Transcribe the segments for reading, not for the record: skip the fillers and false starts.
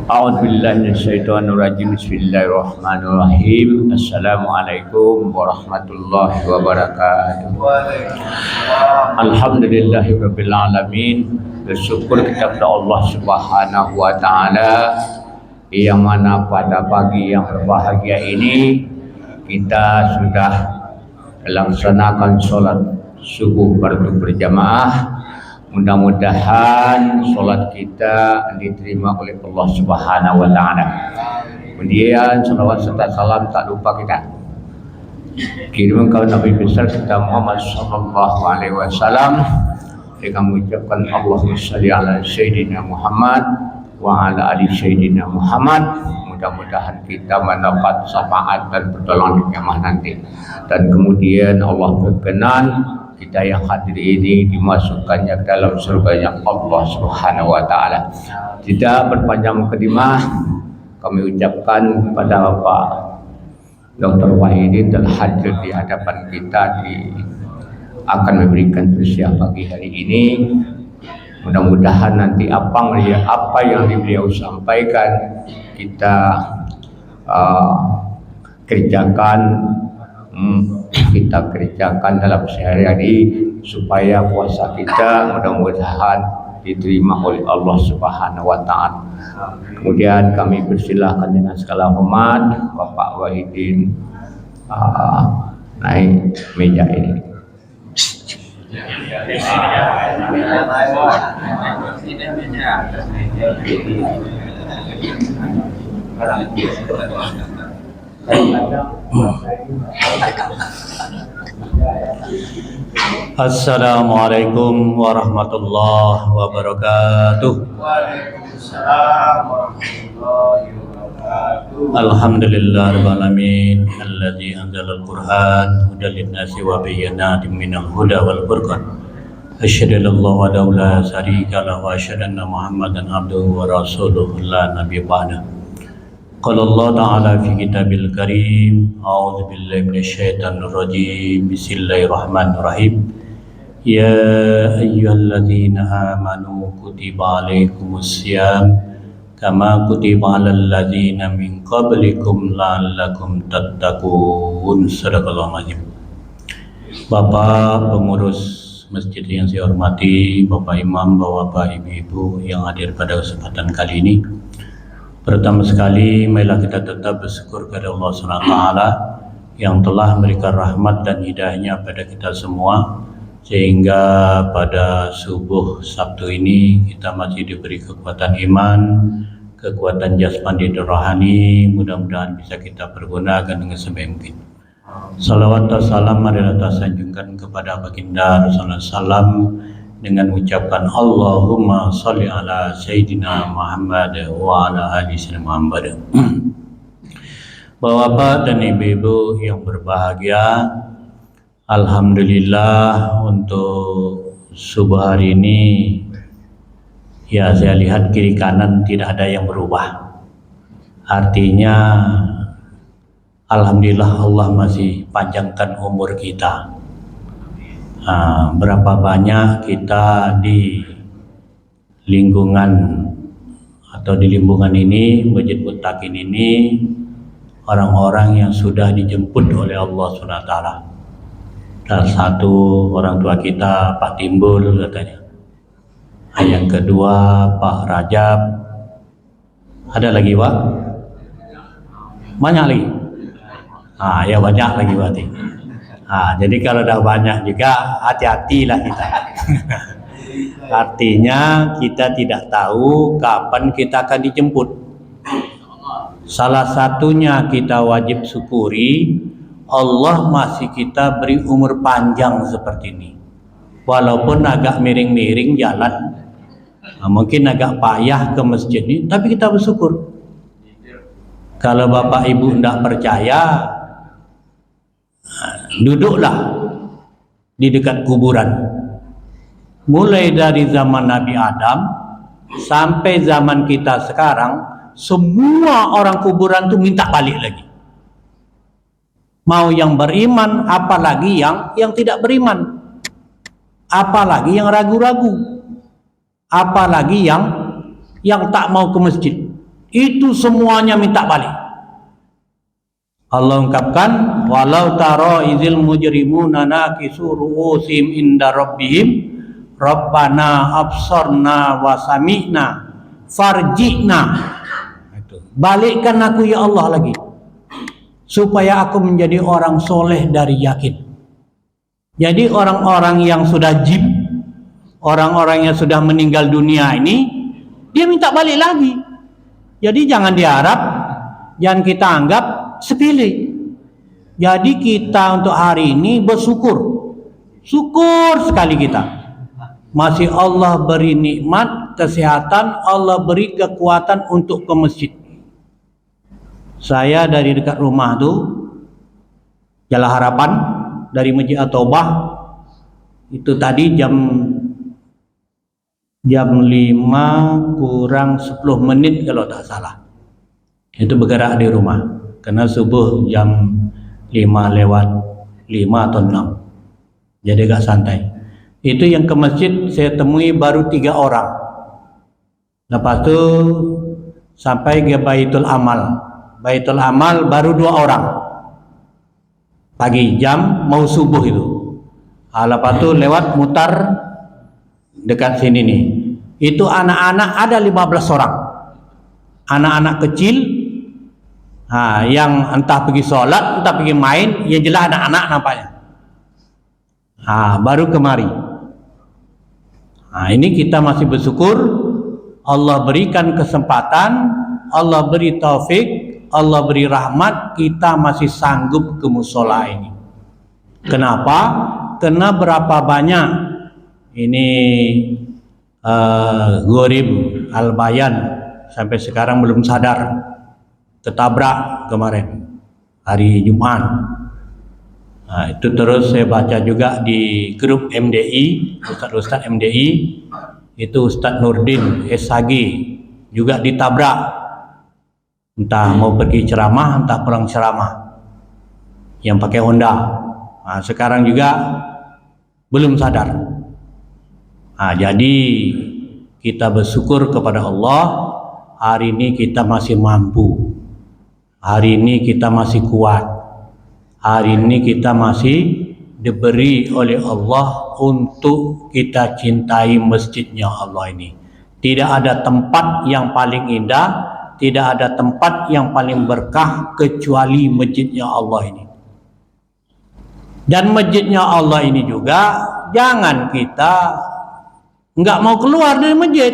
A'udzu billahi minasyaitonir rajim. Bismillahirrahmanirrahim. Assalamualaikum warahmatullahi wabarakatuh. Alhamdulillahirabbil alamin. Bersyukur kepada Allah Subhanahu wa taala yang mana pada pagi yang berbahagia ini kita sudah melaksanakan sholat subuh fardu berjamaah. Mudah-mudahan sholat kita diterima oleh Allah Subhanahu wa taala. Kemudian salawat serta salam tak lupa kita kirim kepada Nabi besar kita Muhammad sallallahu alaihi wasallam dengan mengucapkan Allahumma shalli ala sayyidina Muhammad wa ala ali sayyidina Muhammad. Mudah-mudahan kita mendapat syafaat dan pertolongan di kiamat nanti. Dan kemudian Allah berkenan kita yang hadir ini dimasukkannya ke dalam surganya Allah Subhanahu wa taala. Tidak berpanjang mukadimah, kami ucapkan kepada Bapak Dr. Wahidin telah hadir di hadapan kita akan memberikan tausiah pagi hari ini. Mudah-mudahan nanti apa yang beliau sampaikan kita kerjakan dalam sehari-hari supaya puasa kita mudah-mudahan diterima oleh Allah Subhanahu wa taala. Kemudian kami persilahkan dengan segala hormat Bapak Wahidin naik meja ini. Assalamualaikum warahmatullahi wabarakatuh. Waalaikumsalam warahmatullahi wabarakatuh. Alhamdulillahirabbil alamin alladzi anzalal qur'an hudan lin-nasi wa bayyinatin minal huda wal furqan. Asyhadu an la ilaha illa syarika lahu wa asyhadu anna Muhammadan abduhu wa rasuluhu la nabiyya ba'dahu. Qala Allah Ta'ala fi kitabil karim. A'udzu billahi minasyaitonir rajim. Bismillahirrahmanirrahim. Ya ayyuhalladzina amanu kutiba alaikumus syiyam kama kutiba alal ladzina min qablikum la'allakum tattaqun. Shadaqallahul azim. Bapak pengurus masjid yang saya hormati, Bapak Imam, Bapak Ibu-ibu yang hadir pada kesempatan kali ini. Pertama sekali, marilah kita tetap bersyukur kepada Allah SWT yang telah memberikan rahmat dan hidayahnya pada kita semua, sehingga pada subuh Sabtu ini kita masih diberi kekuatan iman, kekuatan jasmani dan rohani. Mudah-mudahan bisa kita pergunakan dengan sebaik mungkin. Salawat dan salam marilah kita sanjungkan kepada baginda Rasulullah SAW dengan ucapan Allahumma sholli ala Sayyidina Muhammad wa ala ali Sayyidina Muhammad. Bapak dan ibu-ibu yang berbahagia, alhamdulillah untuk subuh hari ini ya saya lihat kiri kanan tidak ada yang berubah. Artinya alhamdulillah Allah masih panjangkan umur kita. Berapa banyak kita di lingkungan atau di lingkungan ini, Masjid Muttaqin ini, orang-orang yang sudah dijemput oleh Allah SWT. Salah satu orang tua kita Pak Timbul katanya, yang kedua Pak Rajab, ada lagi Pak? Banyak lagi? Ya banyak lagi berarti. Jadi kalau udah banyak juga hati-hatilah kita. Artinya kita tidak tahu kapan kita akan dijemput. Salah satunya kita wajib syukuri Allah masih kita beri umur panjang seperti ini. Walaupun agak miring-miring jalan, mungkin agak payah ke masjid ini, tapi kita bersyukur. Kalau Bapak Ibu tidak percaya, duduklah di dekat kuburan. Mulai dari zaman Nabi Adam sampai zaman kita sekarang, semua orang kuburan itu minta balik lagi. Mau yang beriman, apalagi yang tidak beriman, apalagi yang ragu-ragu, apalagi yang tak mau ke masjid. Itu semuanya minta balik. Allah ungkapkan, walau taro izil mujrimuna nakisu ru'usim inda rabbihim rabbana absarna wa sami'na farji'na. Balikkan aku ya Allah lagi, supaya aku menjadi orang soleh dari yakin. Jadi orang-orang yang sudah jim, orang-orang yang sudah meninggal dunia ini, dia minta balik lagi. Jadi jangan diharap, jangan kita anggap sepele. Jadi kita untuk hari ini bersyukur, syukur sekali kita. Masih Allah beri nikmat kesehatan, Allah beri kekuatan untuk ke masjid. Saya dari dekat rumah tuh, Jalan Harapan, dari Masjid At-Taubah, itu tadi jam 5 kurang 10 menit kalau tak salah. Itu bergerak di rumah. Karena subuh jam 5 lewat 5 atau 6. Jadi agak santai. Itu yang ke masjid saya temui baru 3 orang. Lepas itu sampai ke Baitul Amal. Baitul Amal baru 2 orang. Pagi jam mau subuh itu. Lepas itu lewat mutar dekat sini nih. Itu anak-anak ada 15 orang. Anak-anak kecil, yang entah pergi sholat, entah pergi main, yang jelas anak-anak nampaknya. Baru kemari. Ini kita masih bersyukur, Allah berikan kesempatan, Allah beri taufik, Allah beri rahmat, kita masih sanggup ke musola ini. Kenapa? Karena berapa banyak ini Gharib Al-Bayan sampai sekarang belum sadar, ketabrak kemarin hari Jumat. Itu terus saya baca juga di grup MDI, Ustaz-Ustaz MDI, itu Ustaz Nurdin SHG juga ditabrak, entah mau pergi ceramah, entah pulang ceramah, yang pakai Honda. Sekarang juga belum sadar. Jadi kita bersyukur kepada Allah, hari ini kita masih mampu, hari ini kita masih kuat, hari ini kita masih diberi oleh Allah untuk kita cintai masjidnya Allah ini. Tidak ada tempat yang paling indah, tidak ada tempat yang paling berkah kecuali masjidnya Allah ini. Dan masjidnya Allah ini juga jangan kita nggak mau keluar dari masjid.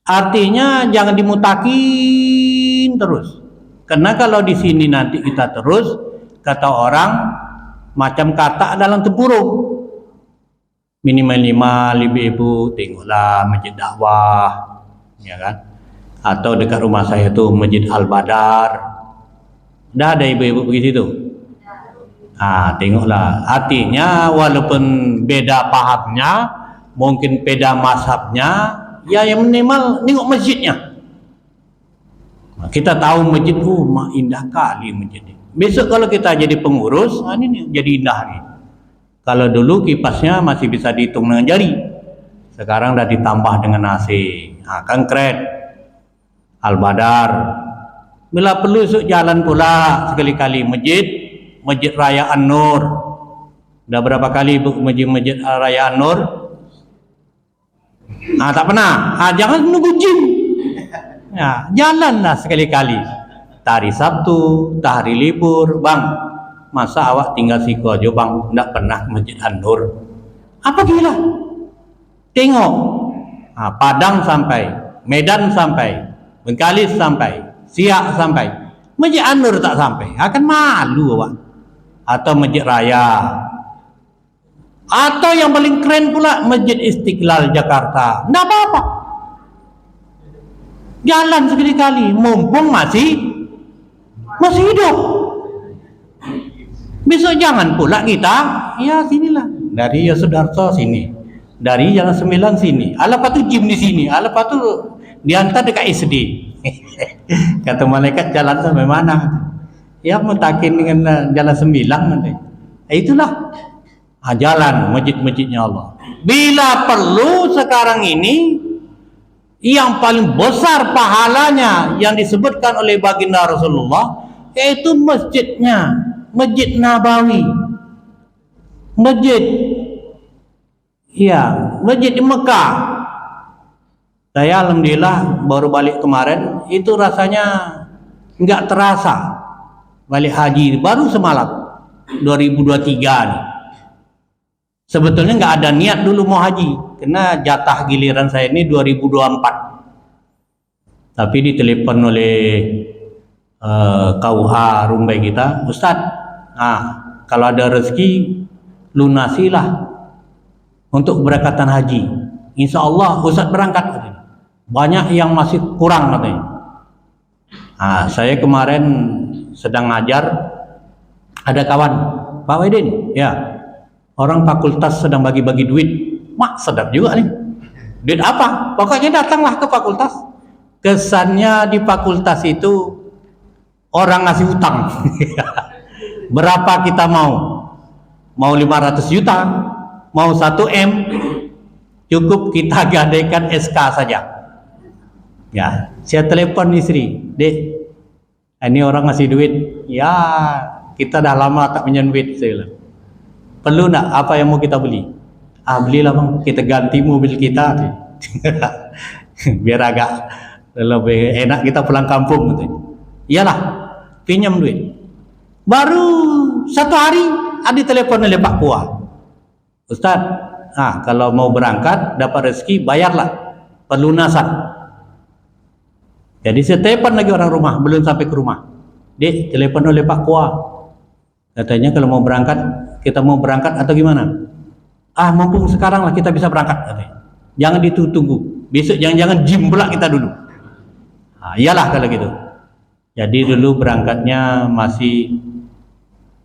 Artinya jangan dimutakin terus. Karena kalau di sini nanti kita terus, kata orang macam katak dalam tempurung. Minimal 5 ibu tengoklah masjid dakwah, ya kan? Atau dekat rumah saya tuh Masjid Al-Badar. Dah ada ibu-ibu pergi situ. Tengoklah. Artinya walaupun beda pahamnya, mungkin beda mazhabnya, ya yang minimal tengok masjidnya. Kita tahu masjid, indah kali masjid ini. Besok kalau kita jadi pengurus, ini jadi indah nih. Kalau dulu kipasnya masih bisa dihitung dengan jari, sekarang dah ditambah dengan AC. Kan keren. Al-Badar. Bila perlu jalan pula sekali-kali Masjid Raya An-Nur. Dah berapa kali Masjid Raya An-Nur? Tak pernah. Jangan menunggu jam. Jalanlah sekali-kali. Hari Sabtu, hari libur, bang. Masa awak tinggal siku aja bang, tidak pernah Masjid An-Nur? Apa gila? Tengok. Padang sampai, Medan sampai, Bengkalis sampai, Siak sampai, Masjid An-Nur tak sampai. Akan malu awak. Atau Masjid Raya. Atau yang paling keren pula Masjid Istiqlal Jakarta. Tidak apa-apa. Jalan sekali-kali, mumpung masih hidup. Besok jangan pula kita, ya sinilah. Dari Sudarso sini. Dari Jalan 9 sini. Lepas tu gym di sini. Lepas tu diantar dekat SD. Kata malaikat jalan sampai mana? Ya mutakin dengan Jalan 9 nanti. Itulah jalan masjid-masjidnya Allah. Bila perlu sekarang ini yang paling besar pahalanya yang disebutkan oleh baginda Rasulullah, yaitu masjidnya, Masjid Nabawi, masjid masjid di Mekah. Saya alhamdulillah baru balik kemarin, itu rasanya nggak terasa balik haji, baru semalam 2023 nih. Sebetulnya nggak ada niat dulu mau haji, karena jatah giliran saya ini 2024. Tapi ditelepon oleh KUH Rumbai kita, Ustadz, kalau ada rezeki lunasilah untuk keberangkatan haji. Insya Allah Ustadz berangkat. Banyak yang masih kurang katanya. Saya kemarin sedang ngajar, ada kawan, Pak Wedin, ya, orang fakultas sedang bagi-bagi duit. Mak, sedap juga nih. Duit apa? Pokoknya datanglah ke fakultas. Kesannya di fakultas itu orang ngasih utang. Berapa kita mau? Mau 500 juta? Mau 1 M? Cukup kita gadaikan SK saja. Ya, saya telepon istri, Dek, ini orang ngasih duit. Ya, kita dah lama tak pinjam duit. Saya bilang, perlu nak apa yang mau kita beli? Belilah bang, kita ganti mobil kita. Biar agak lebih enak kita pulang kampung. Iyalah, pinjam duit. Baru 1 hari ada telepon oleh Pak Kua, Ustadz, kalau mau berangkat dapat rezeki bayarlah pelunasan. Jadi saya telepon lagi orang rumah, belum sampai ke rumah. Dek, telepon oleh Pak Kua. Katanya kalau mau berangkat, kita mau berangkat atau gimana? Mumpung sekarang lah kita bisa berangkat. Katanya. Jangan ditunggu. Besok jangan-jangan gym pula kita dulu. Iyalah kalau gitu. Jadi dulu berangkatnya masih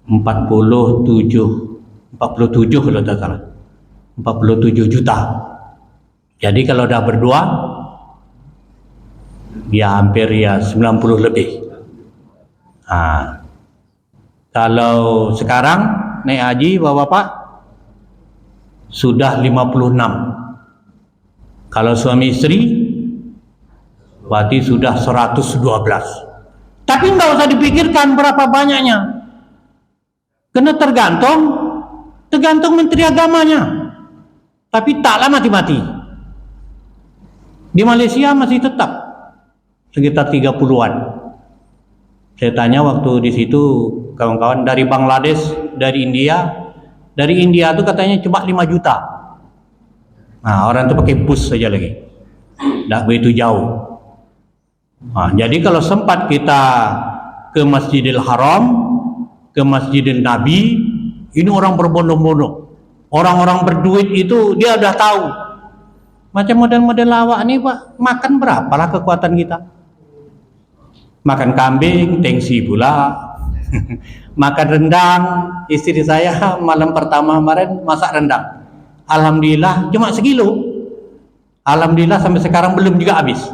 47 kalau tak salah. 47 juta. Jadi kalau udah berdua, ya hampir 90 lebih. Kalau sekarang naik haji Bapak-bapak sudah 56. Kalau suami istri berarti sudah 112. Tapi nggak usah dipikirkan berapa banyaknya, karena tergantung menteri agamanya. Tapi taklah mati-mati. Di Malaysia masih tetap sekitar 30-an. Saya tanya waktu di situ kawan-kawan dari Bangladesh, dari India itu katanya cuma 5 juta. Orang itu pakai bus saja lagi, tidak begitu jauh. Jadi kalau sempat kita ke Masjidil Haram, ke Masjidil Nabi, ini orang berbondong-bondong, orang-orang berduit itu dia udah tahu. Macam model-model lawak nih Pak, makan berapalah kekuatan kita? Makan kambing, tengsi pula. Makan rendang, istri saya malam pertama kemarin masak rendang. Alhamdulillah cuma sekilo. Alhamdulillah sampai sekarang belum juga habis.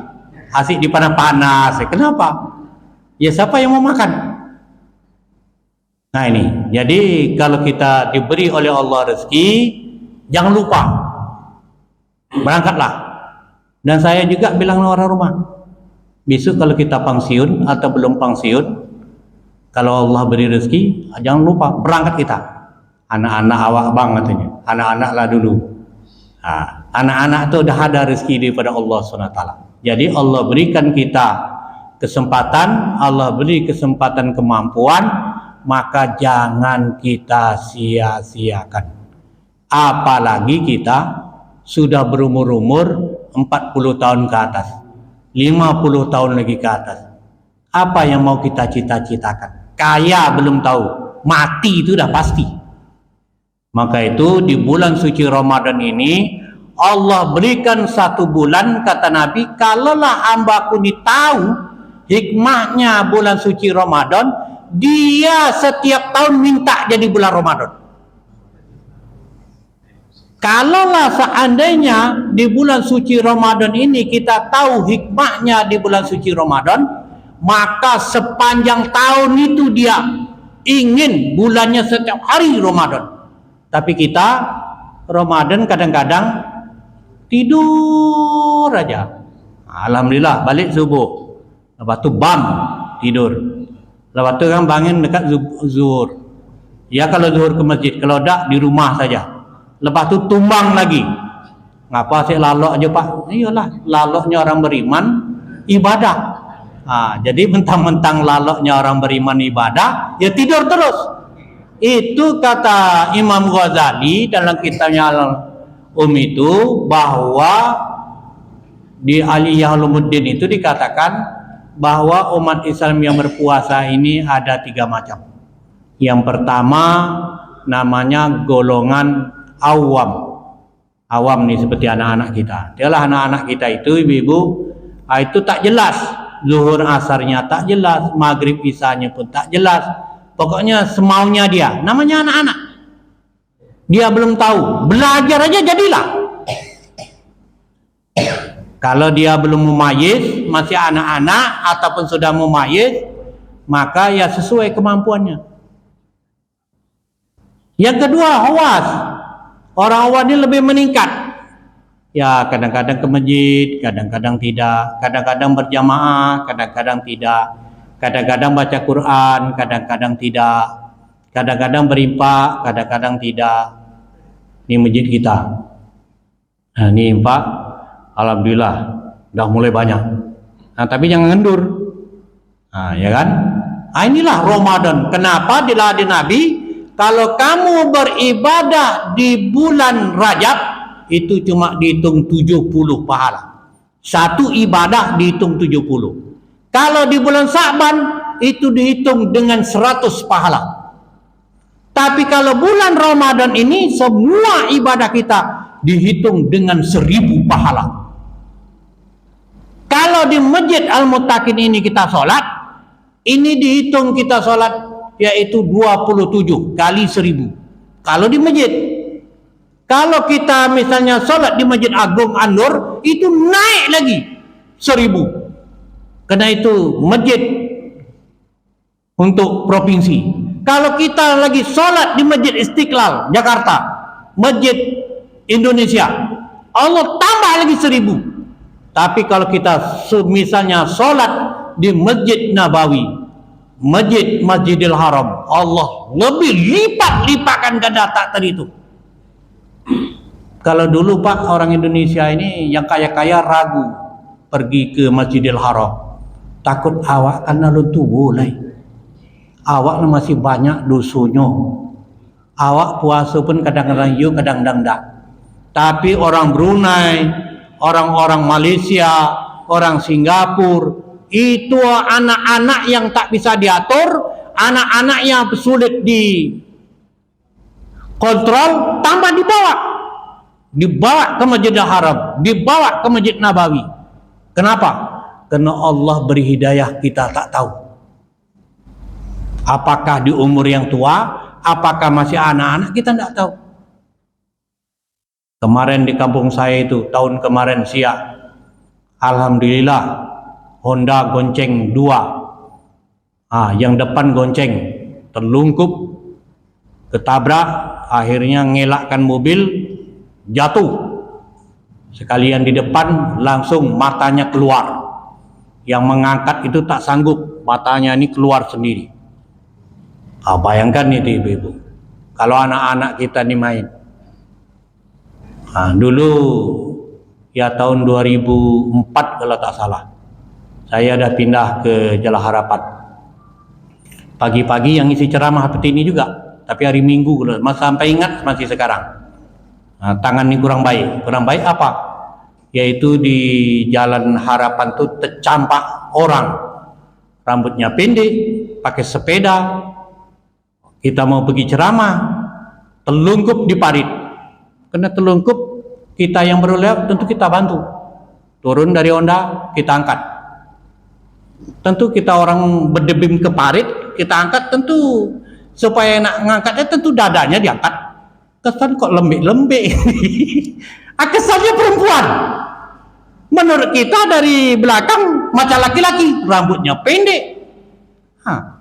Asik dipanas-panas. Kenapa? Ya siapa yang mau makan? Nah ini, jadi kalau kita diberi oleh Allah rezeki, jangan lupa berangkatlah. Dan saya juga bilang orang rumah, besok kalau kita pensiun atau belum pensiun, kalau Allah beri rezeki, jangan lupa berangkat kita. Anak-anak awak bang katanya, anak-anak lah dulu. Anak-anak itu udah ada rezeki daripada Allah SWT. Jadi Allah berikan kita kesempatan, Allah beri kesempatan kemampuan, maka jangan kita sia-siakan. Apalagi kita sudah berumur-umur 40 tahun ke atas, 50 tahun lagi ke atas. Apa yang mau kita cita-citakan? Kaya belum tahu, mati itu udah pasti. Maka itu di bulan suci Ramadan ini Allah berikan 1 bulan, kata Nabi, kalaulah hambaku ini tahu hikmahnya bulan suci Ramadan, dia setiap tahun minta jadi bulan Ramadan. Kalaulah seandainya di bulan suci Ramadan ini kita tahu hikmahnya di bulan suci Ramadan, maka sepanjang tahun itu dia ingin bulannya setiap hari Ramadan. Tapi kita Ramadan kadang-kadang tidur aja. Alhamdulillah balik subuh. Lepas tu bam tidur. Lepas tu kan bangun dekat zuhur. Ya kalau zuhur ke masjid, kalau tak di rumah saja. Lepas tu tumbang lagi. Ngapa sih lalok aja Pak? Iyalah, laloknya orang beriman ibadah. Jadi mentang-mentang laloknya orang beriman ibadah, ya tidur terus. Itu kata Imam Ghazali dalam kitabnya itu bahwa di Aliyah Ulumuddin itu dikatakan bahwa umat Islam yang berpuasa ini ada 3 macam. Yang pertama namanya golongan awam. Awam nih seperti anak-anak kita. Dialah anak-anak kita itu ibu-ibu, itu tak jelas. Zuhur asarnya tak jelas, maghrib isanya pun tak jelas. Pokoknya semaunya dia. Namanya anak-anak. Dia belum tahu. Belajar aja jadilah. Kalau dia belum mumayyiz, masih anak-anak ataupun sudah mumayyiz, maka ya sesuai kemampuannya. Yang kedua, hawas. Orang hawas ini lebih meningkat. Ya, kadang-kadang ke masjid, kadang-kadang tidak, kadang-kadang berjamaah, kadang-kadang tidak, kadang-kadang baca Quran, kadang-kadang tidak, kadang-kadang berimpak, kadang-kadang tidak. Ini masjid kita. Nah, ini Pak, alhamdulillah udah mulai banyak. Nah, tapi jangan ngendur. Nah, ya kan? Inilah Ramadan. Kenapa dilatih Nabi? Kalau kamu beribadah di bulan Rajab, itu cuma dihitung 70 pahala. Satu ibadah dihitung 70. Kalau di bulan Sa'ban, itu dihitung dengan 100 pahala. Tapi kalau bulan Ramadan ini, semua ibadah kita dihitung dengan 1000 pahala. Kalau di Masjid Al-Muttaqin ini kita sholat, ini dihitung kita sholat yaitu 27 kali 1000. Kalau di masjid. Kalau kita misalnya sholat di Masjid Agung An-Nur, itu naik lagi 1000. Karena itu masjid untuk provinsi. Kalau kita lagi sholat di Masjid Istiqlal Jakarta, Masjid Indonesia, Allah tambah lagi 1000. Tapi kalau kita misalnya sholat di Masjid Nabawi, Masjidil Haram, Allah lebih lipat-lipatkan ganda tak tadi itu. Kalau dulu Pak, orang Indonesia ini yang kaya-kaya ragu pergi ke Masjidil Haram. Takut awak kan lalu tu boleh. Awak masih banyak dosunya. Awak puasa pun kadang-kadang you, kadang-kadang tak. Tapi orang Brunei, orang-orang Malaysia, orang Singapura, itu anak-anak yang tak bisa diatur, anak-anak yang sulit dikontrol, tambah dibawa ke Masjidil Haram, dibawa ke Masjid Nabawi. Kenapa? Karena Allah beri hidayah, kita tak tahu. Apakah di umur yang tua, apakah masih anak-anak, kita tak tahu. Kemarin di kampung saya itu, tahun kemarin siap, alhamdulillah, Honda gonceng 2. Yang depan gonceng, terlungkup, ketabrak, akhirnya ngelakkan mobil, jatuh. Sekalian di depan, langsung matanya keluar. Yang mengangkat itu tak sanggup, matanya ini keluar sendiri. Bayangkan itu ibu-ibu, kalau anak-anak kita ini main. Dulu ya tahun 2004 kalau tak salah, saya dah pindah ke Jalan Harapan. Pagi-pagi yang isi ceramah seperti ini juga, tapi hari Minggu, sampai ingat masih sekarang. Tangan ini kurang baik. Kurang baik apa? Yaitu di Jalan Harapan tuh tercampak orang, rambutnya pendek, pakai sepeda. Kita mau pergi ceramah, terlungkup di parit. Kena terlungkup, kita yang baru lewat tentu kita bantu. Turun dari Honda, kita angkat. Tentu kita orang berdebim ke parit, kita angkat, tentu supaya nak ngangkatnya tentu dadanya diangkat. Kesan kok lembek-lembek. Kesannya perempuan. Menurut kita dari belakang macam laki-laki, rambutnya pendek,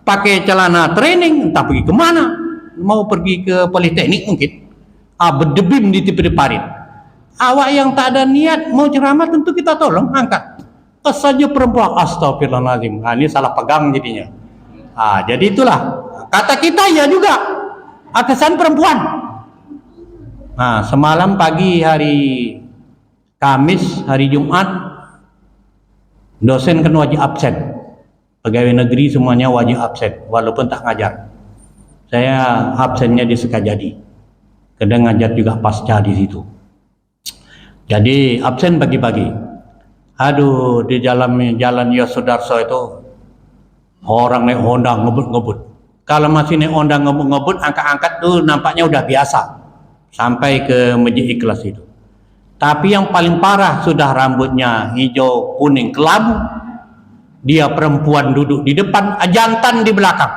pakai celana training, entah pergi kemana, mau pergi ke Politeknik mungkin. Berdebim di tepi parit. Awak yang tak ada niat mau ceramah, tentu kita tolong angkat. Kesannya perempuan, astagfirullahaladzim. Nah, ini salah pegang jadinya. Jadi itulah kata kita ya juga, kesan perempuan. Semalam pagi hari Kamis, hari Jumat, dosen kan wajib absen. Pegawai negeri semuanya wajib absen, walaupun tak ngajar. Saya absennya di Sekajadi. Kadang ngajar juga pasca di situ. Jadi absen pagi-pagi. Aduh, di jalan Yosudarso itu orang naik Honda ngebut-ngebut. Kalau masih naik Honda ngebut-ngebut, angkat-angkat tuh nampaknya udah biasa sampai ke Masjid Ikhlas itu. Tapi yang paling parah sudah rambutnya hijau kuning kelabu. Dia perempuan duduk di depan, jantan di belakang.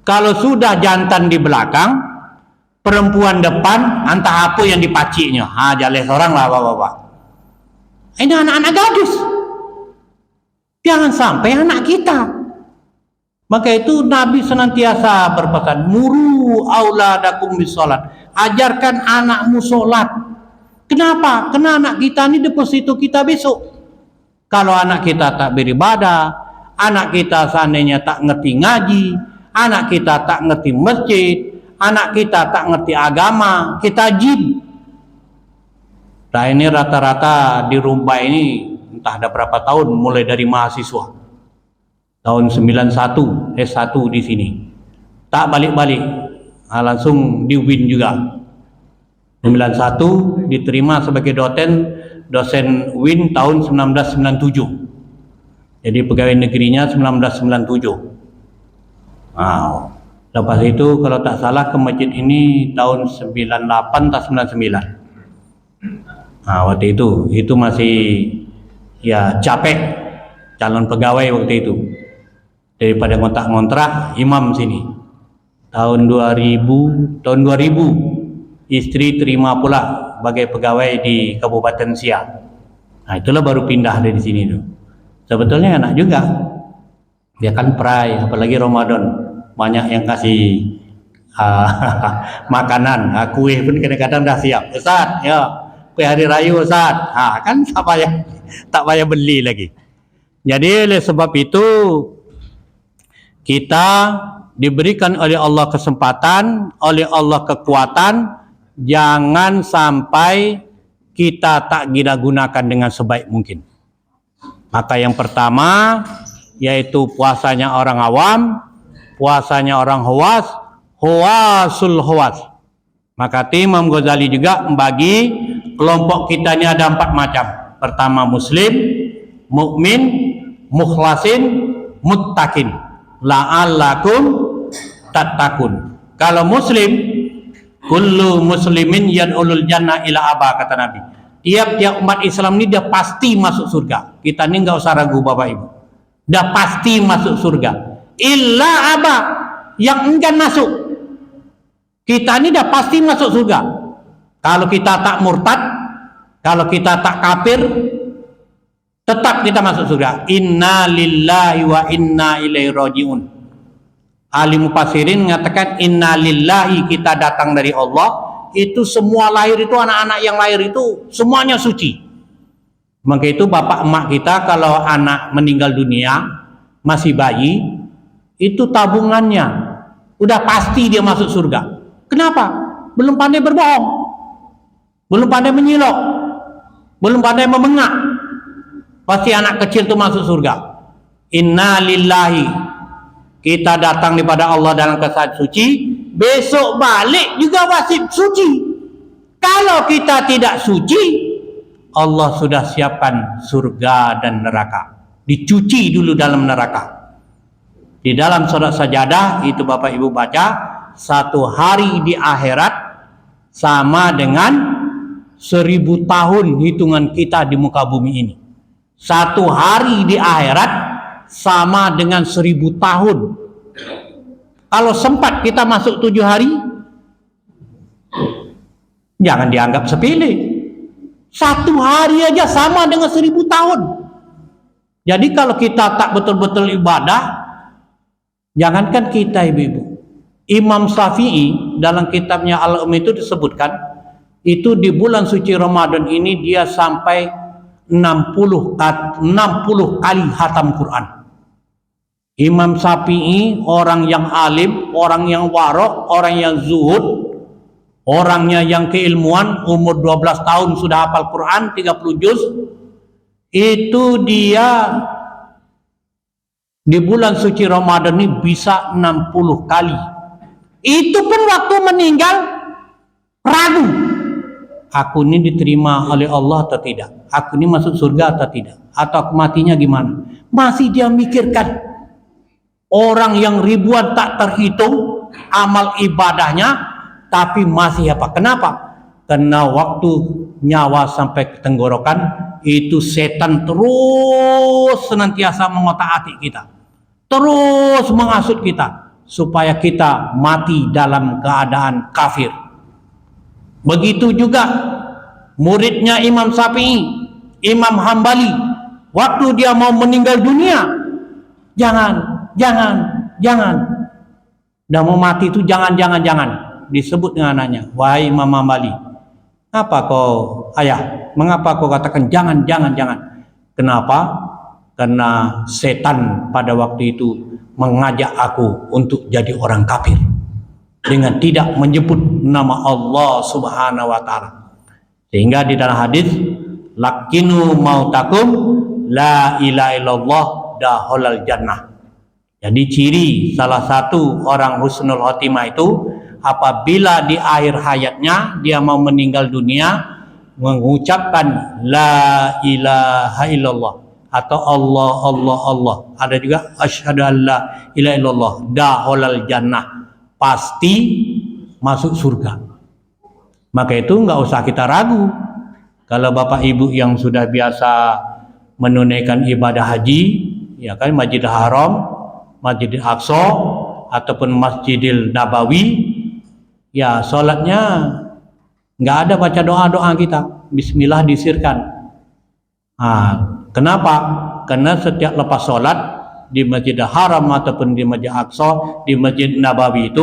Kalau sudah jantan di belakang, perempuan depan, entah apa yang dipacinya. Jales orang lah bapak-bapak. Ini anak-anak gadis. Jangan sampai anak kita. Maka itu Nabi senantiasa berpesan, muru auladakum bisolat. Ajarkan anakmu solat. Kenapa? Karena anak kita ini deposito kita besok. Kalau anak kita tak beribadah, anak kita seandainya tak ngerti ngaji, anak kita tak ngerti masjid, anak kita tak ngerti agama, kita jim. Nah ini rata-rata di Rumba ini entah ada berapa tahun, mulai dari mahasiswa tahun 91 S1 di sini tak balik-balik, langsung di Win juga. 91 diterima sebagai dosen Win tahun 1997. Jadi pegawai negerinya 1997. Lepas itu kalau tak salah ke masjid ini tahun 98 atau 99. Waktu itu masih ya capek calon pegawai waktu itu. Daripada ngontrak-ngontrak imam sini. Tahun 2000 istri terima pula sebagai pegawai di Kabupaten Siak. Itulah baru pindah dari sini tuh. Sebetulnya enak juga. Dia kan pray, apalagi Ramadan. Banyak yang kasih makanan, kue pun kadang-kadang dah siap. Ustaz, ya, kue hari raya Ustaz. Kan tak payah beli lagi. Jadi oleh sebab itu kita diberikan oleh Allah kesempatan, oleh Allah kekuatan. Jangan sampai kita tak gunakan dengan sebaik mungkin. Maka yang pertama yaitu puasanya orang awam, puasanya orang huwasul huwas. Maka Imam Ghazali juga membagi kelompok kita ini ada 4 macam. Pertama muslim, mukmin, mukhlasin, muttaqin. La'allakum tattaqun. Kalau muslim, kullu muslimin yad'ulul jannah ila aba, kata Nabi. Tiap-tiap umat Islam ini dia pasti masuk surga. Kita ini enggak usah ragu Bapak Ibu. Dia pasti masuk surga. Illa aba, yang enggan masuk. Kita ini dah pasti masuk surga. Kalau kita tak murtad, kalau kita tak kafir, tetap kita masuk surga. Inna lillahi wa inna ilaihi rajiun. Ahli mufassirin mengatakan inna lillahi, kita datang dari Allah. Itu semua lahir itu, anak-anak yang lahir itu semuanya suci. Maka itu bapak emak kita kalau anak meninggal dunia masih bayi, itu tabungannya udah pasti dia masuk surga. Kenapa? Belum pandai berbohong, belum pandai menyilok, belum pandai memengak, pasti anak kecil itu masuk surga. Inna lillahi, kita datang daripada Allah dalam keadaan suci, besok balik juga wajib suci. Kalau kita tidak suci, Allah sudah siapkan surga dan neraka. Dicuci dulu dalam neraka. Di dalam surat Sajadah itu Bapak Ibu baca, 1 hari di akhirat sama dengan 1000 tahun hitungan kita di muka bumi ini. 1 hari di akhirat sama dengan 1000 tahun. Kalau sempat kita masuk 7 hari, jangan dianggap sepele. 1 hari aja sama dengan 1000 tahun. Jadi kalau kita tak betul-betul ibadah, jangankan kita ibu-ibu, Imam Syafi'i dalam kitabnya Al-Um itu disebutkan, itu di bulan suci Ramadan ini dia sampai 60 kali hatam Quran. Imam Syafi'i orang yang alim, orang yang warok, orang yang zuhud, orangnya yang keilmuan, umur 12 tahun sudah hafal Quran 30 juz. Itu dia di bulan suci Ramadan ini bisa 60 kali. Itu pun waktu meninggal ragu, aku ini diterima oleh Allah atau tidak, aku ini masuk surga atau tidak, atau aku matinya gimana. Masih dia mikirkan. Orang yang ribuan tak terhitung amal ibadahnya, tapi masih apa? Kenapa? Karena waktu nyawa sampai ke tenggorokan, itu setan terus senantiasa mengotak-atik kita, terus menghasut kita supaya kita mati dalam keadaan kafir. Begitu juga muridnya Imam Syafi'i, Imam Hambali, waktu dia mau meninggal dunia, jangan. Dah mau mati itu jangan. Disebut dengan anaknya, wahai Imam Hambali, apa kau ayah? Mengapa kau katakan jangan? Kenapa? Karena setan pada waktu itu mengajak aku untuk jadi orang kafir dengan tidak menyebut nama Allah Subhanahu wa taala. Sehingga di dalam hadis, lakinu mautakum la ilaha illallah daholal jannah. Jadi ciri salah satu orang husnul khotimah itu apabila di akhir hayatnya dia mau meninggal dunia mengucapkan la ilaha illallah atau Allah. Ada juga asyhadu an la ilaha illallah daholal jannah, pasti masuk surga. Maka itu nggak usah kita ragu. Kalau Bapak Ibu yang sudah biasa menunaikan ibadah haji, ya kan, Masjidil Haram, Masjidil Aqsa ataupun Masjidil Nabawi, ya sholatnya nggak ada baca doa kita, Bismillah disirkan. Kenapa? Karena setiap lepas sholat di Masjidil Haram ataupun di Masjid Aqsa, di Masjid Nabawi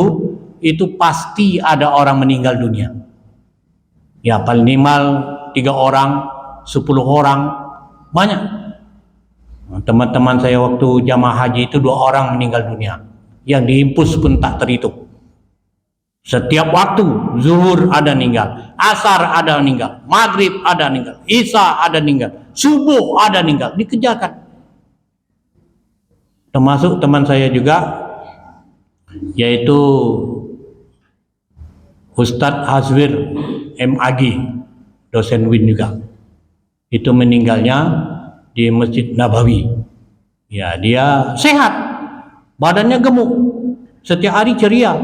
itu pasti ada orang meninggal dunia. Ya paling minimal 3 orang, 10 orang, banyak. Teman-teman saya waktu jamaah haji itu 2 orang meninggal dunia, yang diimpus pun tak terhitung. Setiap waktu zuhur ada meninggal, asar ada meninggal, maghrib ada meninggal, isya ada meninggal, subuh ada meninggal, dikejarkan. Termasuk teman saya juga, yaitu Ustadz Hazwir MAG, dosen WIN juga. Itu meninggalnya di Masjid Nabawi. Ya, dia sehat, badannya gemuk, setiap hari ceria.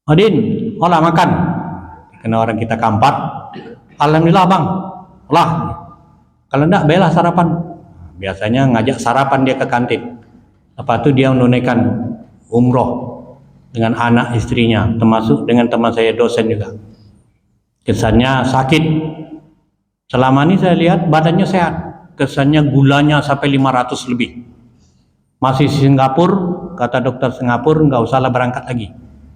Adin, olah makan. Karena orang kita kampat, alhamdulillah bang, olah. Kalau enggak, belah sarapan. Biasanya ngajak sarapan dia ke kantin. Lepas itu dia menunaikan umroh dengan anak istrinya, termasuk dengan teman saya dosen juga. Kesannya sakit. Selama ini saya lihat badannya sehat. Kesannya gulanya sampai 500 lebih. Masih Singapura, kata dokter Singapura, nggak usahlah berangkat lagi.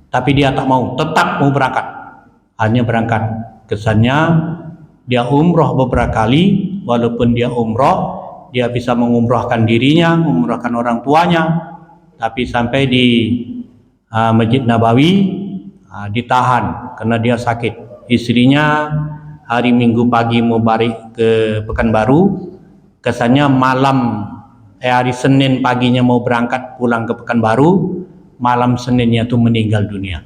Tapi dia tak mau, tetap mau berangkat. Hanya berangkat. Kesannya dia umroh beberapa kali, walaupun dia umroh, dia bisa mengumrohkan dirinya, mengumrohkan orang tuanya. Tapi sampai di Masjid Nabawi ditahan karena dia sakit. Istrinya hari Minggu pagi mau balik ke Pekanbaru, kesannya hari Senin paginya mau berangkat pulang ke Pekanbaru, malam Seninnya tuh meninggal dunia.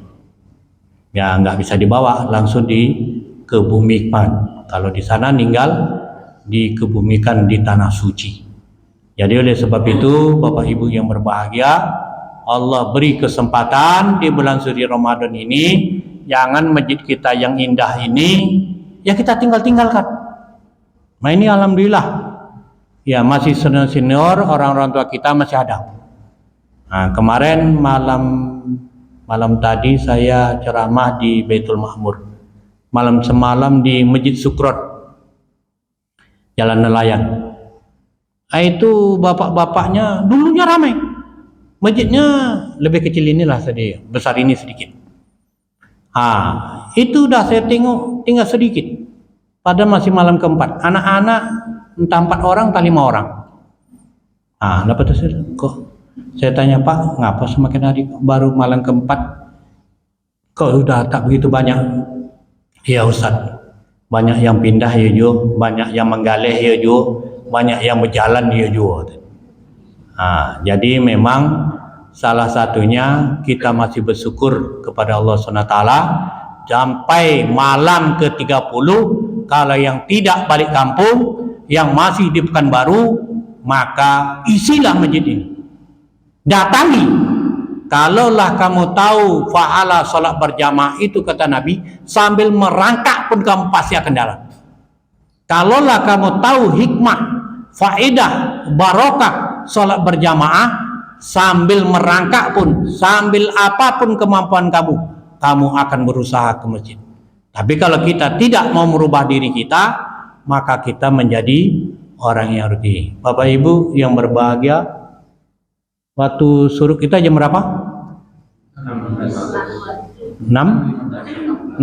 Ya nggak bisa dibawa, langsung dikebumikan. Kalau di sana meninggal, dikebumikan di tanah suci. Jadi oleh sebab itu Bapak Ibu yang berbahagia, Allah beri kesempatan di bulan suci Ramadan ini, jangan masjid kita yang indah ini ya kita tinggalkan. Nah ini alhamdulillah, ya masih senior, orang-orang tua kita masih ada. Nah, kemarin malam tadi saya ceramah di Baitul Ma'mur, malam semalam di Masjid Sukrot, Jalan Nelayan. Nah, itu bapak-bapaknya dulunya ramai. Masjidnya lebih kecil inilah sedih, besar ini sedikit. Itu udah saya tengok tinggal sedikit. Padahal masih malam keempat. Anak-anak entah 4 orang, entah 5 orang. Dapat saya kok. Saya tanya, Pak, ngapa semakin hari baru malam keempat? Kok udah tak begitu banyak? Ya Ustaz, banyak yang pindah ya Jo, banyak yang menggalih ya Jo, banyak yang berjalan ya Jo. Jadi memang salah satunya kita masih bersyukur kepada Allah SWT sampai malam ke-30. Kalau yang tidak balik kampung, yang masih di Pekanbaru, maka isilah masjid ini, datangi. Kalaulah kamu tahu fahala salat berjamaah itu, kata Nabi, sambil merangkak pun kamu pasti akan dalam. Kalaulah kamu tahu hikmah, faedah, barokah salat berjamaah, sambil merangkak pun, sambil apapun kemampuan kamu akan berusaha ke masjid. Tapi kalau kita tidak mau merubah diri kita, maka kita menjadi orang yang rugi. Bapak Ibu yang berbahagia, waktu suruh kita jam berapa? 6.15.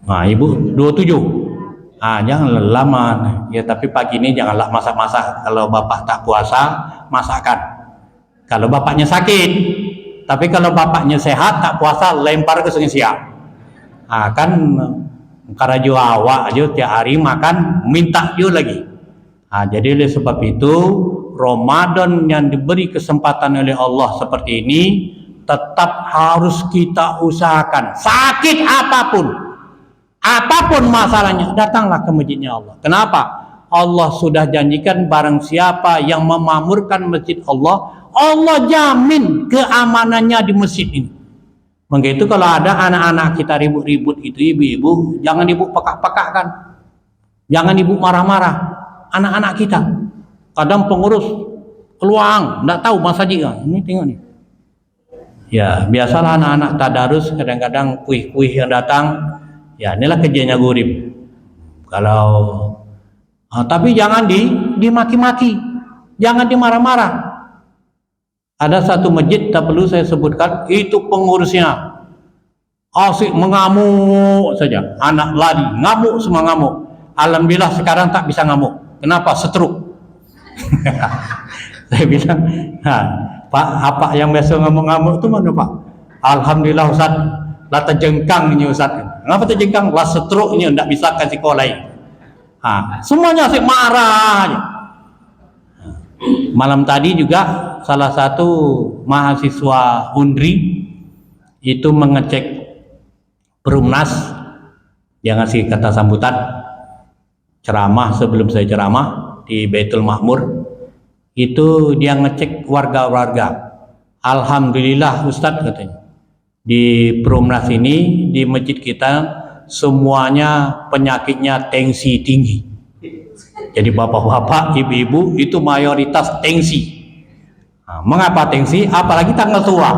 Ibu 27. Jangan lama. Ya, tapi pagi ini janganlah masak-masak. Kalau bapak tak puasa, masakan. Kalau bapaknya sakit. Tapi kalau bapaknya sehat, tak puasa, lempar ke Sungai Siak. Kan karaju awak aja tiap hari makan, minta juga lagi. Jadi oleh sebab itu, Ramadan yang diberi kesempatan oleh Allah seperti ini tetap harus kita usahakan. Sakit apapun masalahnya, datanglah ke masjidnya Allah. Kenapa? Allah sudah janjikan barang siapa yang memakmurkan masjid Allah, Allah jamin keamanannya di masjid ini. Maka itu kalau ada anak-anak kita ribut-ribut itu, ibu-ibu, jangan ibu pekak-pekakkan, jangan ibu marah-marah. Anak-anak kita kadang pengurus keluang, tidak tahu masjid ini, tengok nih. Ya biasalah anak-anak tadarus, kadang-kadang kuih-kuih yang datang. Ya inilah kerjanya gurib. Tapi jangan dimaki-maki, jangan dimarah-marah. Ada satu masjid, tak perlu saya sebutkan, itu pengurusnya asik mengamuk saja, anak lari, ngamuk semua ngamuk. Alhamdulillah sekarang tak bisa ngamuk. Kenapa? Setruk. Saya bilang, Pak, apa yang biasa ngamuk-ngamuk itu mana Pak? Alhamdulillah Ustaz, lah terjengkang ini Ustaz. Kenapa terjengkang? Lah setruknya, tidak bisa kasih sekolah lain. Semuanya asik marah aja. Malam tadi juga salah satu mahasiswa Undri itu mengecek Perumnas, dia ngasih kata sambutan ceramah sebelum saya ceramah di Baitul Makmur. Itu dia ngecek warga-warga. Alhamdulillah Ustadz, katanya, di Perumnas ini, di masjid kita semuanya penyakitnya tensi tinggi. Jadi bapak-bapak, ibu-ibu itu mayoritas tensi. Mengapa tensi? Apalagi tanggal tua,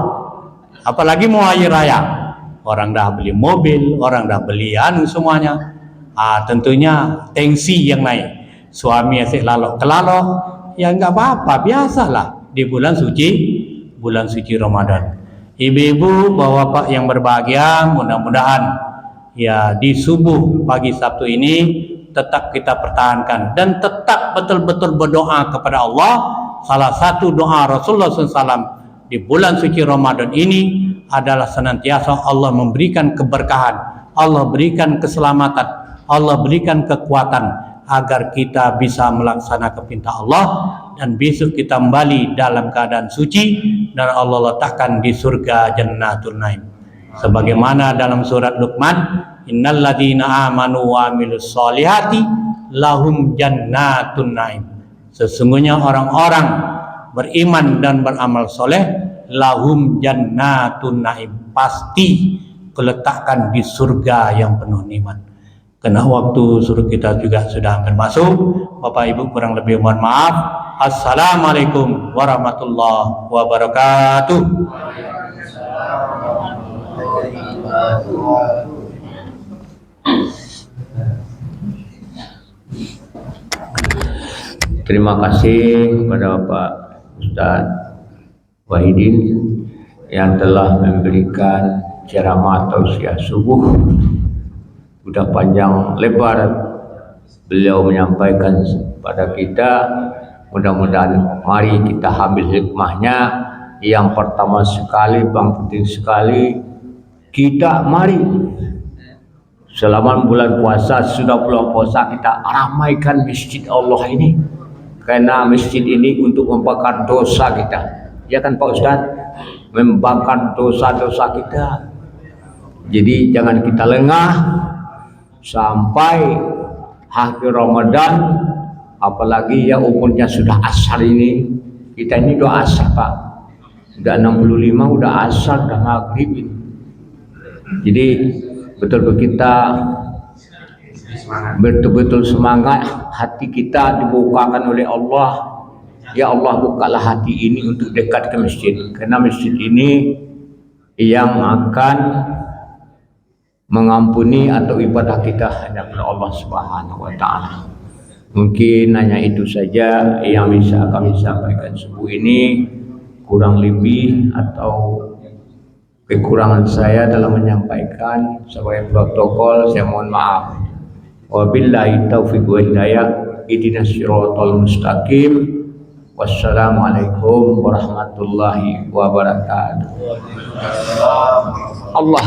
apalagi mau hari raya, orang dah beli mobil, orang dah beli semuanya. Tentunya tensi yang naik. Suami asik lalok-kelalok, ya nggak apa-apa, biasalah di bulan suci Ramadan. Ibu-ibu, bapak-bapak yang berbahagia, mudah-mudahan ya di subuh pagi Sabtu ini tetap kita pertahankan dan tetap betul-betul berdoa kepada Allah. Salah satu doa Rasulullah SAW di bulan suci Ramadan ini adalah senantiasa Allah memberikan keberkahan, Allah berikan keselamatan, Allah berikan kekuatan agar kita bisa melaksanakan perintah Allah dan besok kita kembali dalam keadaan suci dan Allah letakkan di surga Jannatul Naim. Sebagaimana dalam surat Luqman, innal ladzina amanu wa amilus solihati lahum jannatun naim. Sesungguhnya orang-orang beriman dan beramal soleh, lahum jannatun naim, pasti diletakkan di surga yang penuh nikmat. Karena waktu suruh kita juga sudah hampir masuk. Bapak Ibu kurang lebih mohon maaf. Assalamualaikum warahmatullahi wabarakatuh. Terima kasih kepada Pak Ustaz Wahidin yang telah memberikan ceramah tausiah subuh sudah panjang lebar beliau menyampaikan pada kita. Mudah-mudahan mari kita ambil hikmahnya. Yang pertama sekali, yang penting sekali, kita mari selama bulan puasa, sudah bulan puasa, kita ramaikan masjid Allah ini, karena masjid ini untuk membakar dosa kita, ya kan Pak Ustadz, membakar dosa-dosa kita. Jadi jangan kita lengah sampai akhir Ramadan, apalagi ya umurnya sudah asar ini. Kita ini udah asar Pak, udah 65, udah asar, udah maghrib ini. Jadi betul-betul kita betul-betul semangat, hati kita dibukakan oleh Allah. Ya Allah, bukalah hati ini untuk dekat ke masjid, karena masjid ini yang akan mengampuni atau ibadah kita hanya kepada Allah Subhanahu wa taala. Mungkin hanya itu saja yang bisa kami sampaikan subuh ini. Kurang lebih atau kekurangan saya dalam menyampaikan sebagai protokol, saya mohon maaf. Wabillahi taufiq wa hidayah. Ihdinas siratal mustaqim. Wassalamualaikum warahmatullahi wabarakatuh. Allah